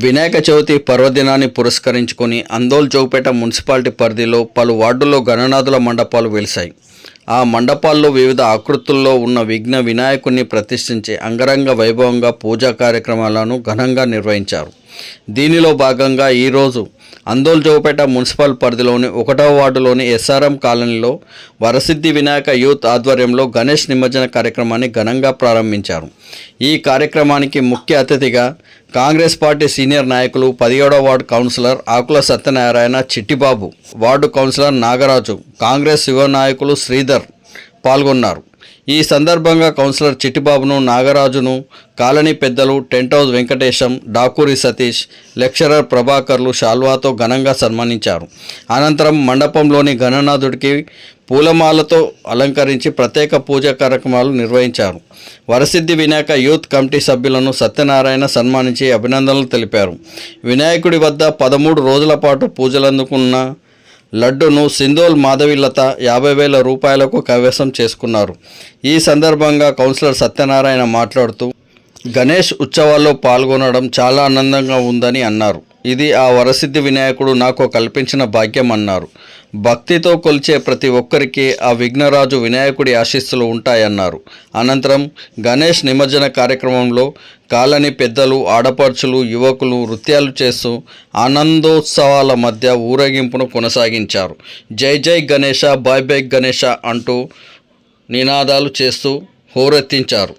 వినాయక చవితి పర్వదినాన్ని పురస్కరించుకొని అందోల్ చౌపేట మున్సిపాలిటీ పరిధిలో పలు వార్డుల్లో గణనాథుల మండపాలు వెలిశాయి. ఆ మండపాల్లో వివిధ ఆకృతుల్లో ఉన్న విఘ్న వినాయకుడిని ప్రతిష్ఠించి అంగరంగ వైభవంగా పూజా కార్యక్రమాలను ఘనంగా నిర్వహించారు. దీనిలో భాగంగా ఈరోజు అందోల్ చౌపేట మున్సిపల్ పరిధిలోని 1వ వార్డులోని ఎస్ఆర్ఎం కాలనీలో వరసిద్ధి వినాయక యూత్ ఆధ్వర్యంలో గణేష్ నిమజ్జన కార్యక్రమాన్ని ఘనంగా ప్రారంభించారు. ఈ కార్యక్రమానికి ముఖ్య అతిథిగా కాంగ్రెస్ పార్టీ సీనియర్ నాయకులు 17వ ward councillor Akula Satyanarayana Chittibabu, ward councillor Nagaraju, Congress యువ నాయకులు శ్రీధర్ పాల్గొన్నారు. ఈ సందర్భంగా కౌన్సిలర్ చిట్టిబాబును, నాగరాజును కాలనీ పెద్దలు tent house Venkatesham, Dakuri Satish, lecturer ప్రభాకర్లు శాల్వాతో ఘనంగా సన్మానించారు. అనంతరం మండపంలోని గణనాథుడికి పూలమాలతో అలంకరించి ప్రత్యేక పూజా కార్యక్రమాలు నిర్వహించారు. వరసిద్ధి వినాయక యూత్ కమిటీ సభ్యులను సత్యనారాయణ సన్మానించి అభినందనలు తెలిపారు. వినాయకుడి వద్ద 13 రోజుల పాటు పూజలందుకున్న లడ్డును సింధోల్ మాధవిలత 50,000 రూపాయలకు కైవసం చేసుకున్నారు. ఈ సందర్భంగా కౌన్సిలర్ సత్యనారాయణ మాట్లాడుతూ గణేష్ ఉత్సవాల్లో పాల్గొనడం చాలా ఆనందంగా ఉందని అన్నారు. ఇది ఆ వరసిద్ధి వినాయకుడు నాకు కల్పించిన భాగ్యం అన్నారు. భక్తితో కొలిచే ప్రతి ఒక్కరికి ఆ విఘ్నరాజు వినాయకుడి ఆశీస్సులు ఉంటాయన్నారు. అనంతరం గణేష్ నిమజ్జన కార్యక్రమంలో కాలనీ పెద్దలు, ఆడపడుచులు, యువకులు నృత్యాలు చేస్తూ ఆనందోత్సవాల మధ్య ఊరేగింపును కొనసాగించారు. జై జై గణేష, బాయ్ బై గణేష అంటూ నినాదాలు చేస్తూ హోరెత్తించారు.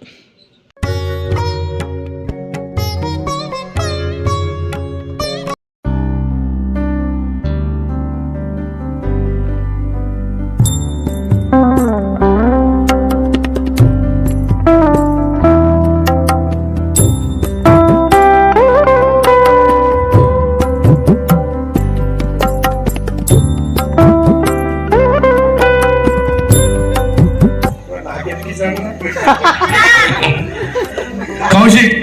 కౌశిక్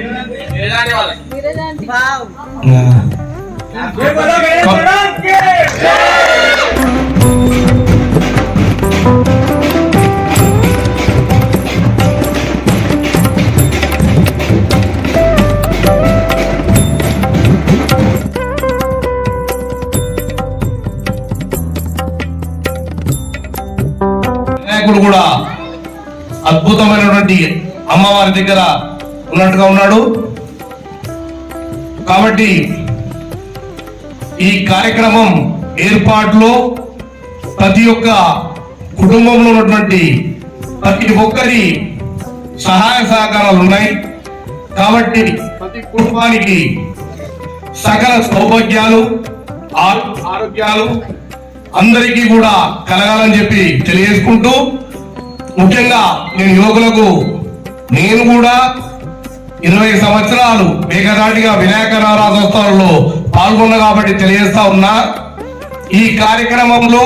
వినాయకుడు కూడా అద్భుతమైనటువంటి అమ్మవారి దగ్గర ఉన్నట్టుగా ఉన్నాడు. కాబట్టి ఈ కార్యక్రమం ఏర్పాటులో ప్రతి ఒక్క కుటుంబంలో ఉన్నటువంటి ప్రతి ఒక్కరి సహాయ సహకారాలు ఉన్నాయి. కాబట్టి ప్రతి కుటుంబానికి సకల సౌభాగ్యాలు, ఆరోగ్యాలు అందరికీ కూడా కలగాలని చెప్పి తెలియజేసుకుంటూ, ముఖ్యంగా నేను యువకులకు, నేను కూడా 20 సంవత్సరాలు ఏకదాటిగా వినాయక నవరాత్రోత్సవాల్లో పాల్గొన్నా కాబట్టి తెలియజేస్తా ఉన్నా, ఈ కార్యక్రమంలో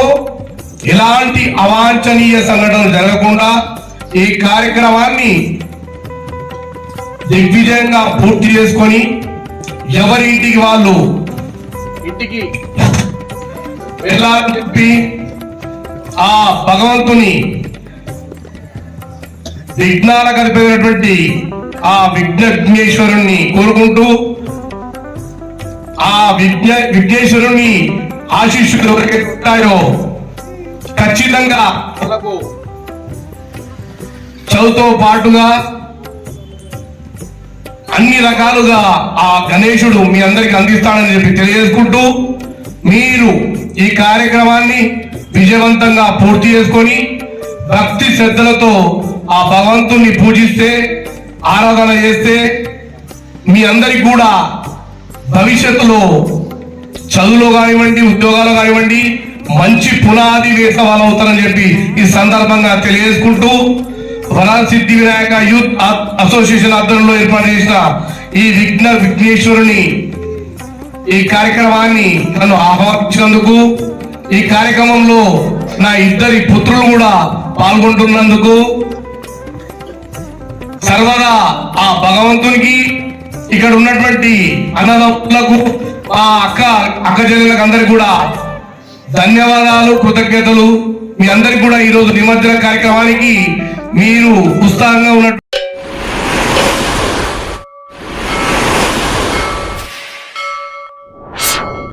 ఎలాంటి అవాంఛనీయ సంఘటనలు జరగకుండా ఈ కార్యక్రమాన్ని దిగ్విజయంగా పూర్తి చేసుకొని ఎవరి ఇంటికి వాళ్ళు ఇంటికి వెళ్ళాలని చెప్పి ఆ భగవంతుని విఘ్నాల కలిపినటువంటి ఆ విఘ్నేశ్వరుణ్ణి కోరుకుంటూ, ఆ విఘ్నేశ్వరుని ఆశీస్సులు ఎవరికి ఉంటాయో ఖచ్చితంగా చదువుతో పాటుగా అన్ని రకాలుగా ఆ గణేశుడు మీ అందరికి అందిస్తాడని చెప్పి తెలియజేసుకుంటూ, మీరు ఈ కార్యక్రమాన్ని విజయవంతంగా పూర్తి చేసుకొని భక్తి శ్రద్ధలతో ఆ భగవంతుణ్ణి పూజిస్తే, ఆరాధన చేస్తే మీ అందరికి కూడా భవిష్యత్తులో చదువులో కానివ్వండి, ఉద్యోగాలు కానివ్వండి మంచి పునాది వేసే వాళ్ళు అవుతారని చెప్పి ఈ సందర్భంగా తెలియజేసుకుంటూ, వరసిద్ధి వినాయక యూత్ అసోసియేషన్ ఆధ్వర్యంలో ఏర్పాటు చేసిన ఈ విఘ్నేశ్వరుని ఈ కార్యక్రమాన్ని నన్ను ఆహ్వానించినందుకు, ఈ కార్యక్రమంలో నా 2 పుత్రులు కూడా పాల్గొంటున్నందుకు సర్వదా ఆ భగవంతునికి, ఇక్కడ ఉన్నటువంటి అన్నదమ్ములకు, ఆ అక్క చెల్లెలకు అందరికి కూడా ధన్యవాదాలు, కృతజ్ఞతలు. మీ అందరికి కూడా ఈరోజు నిమజ్జన కార్యక్రమానికి మీరు ఉత్సాహంగా ఉన్నట్టు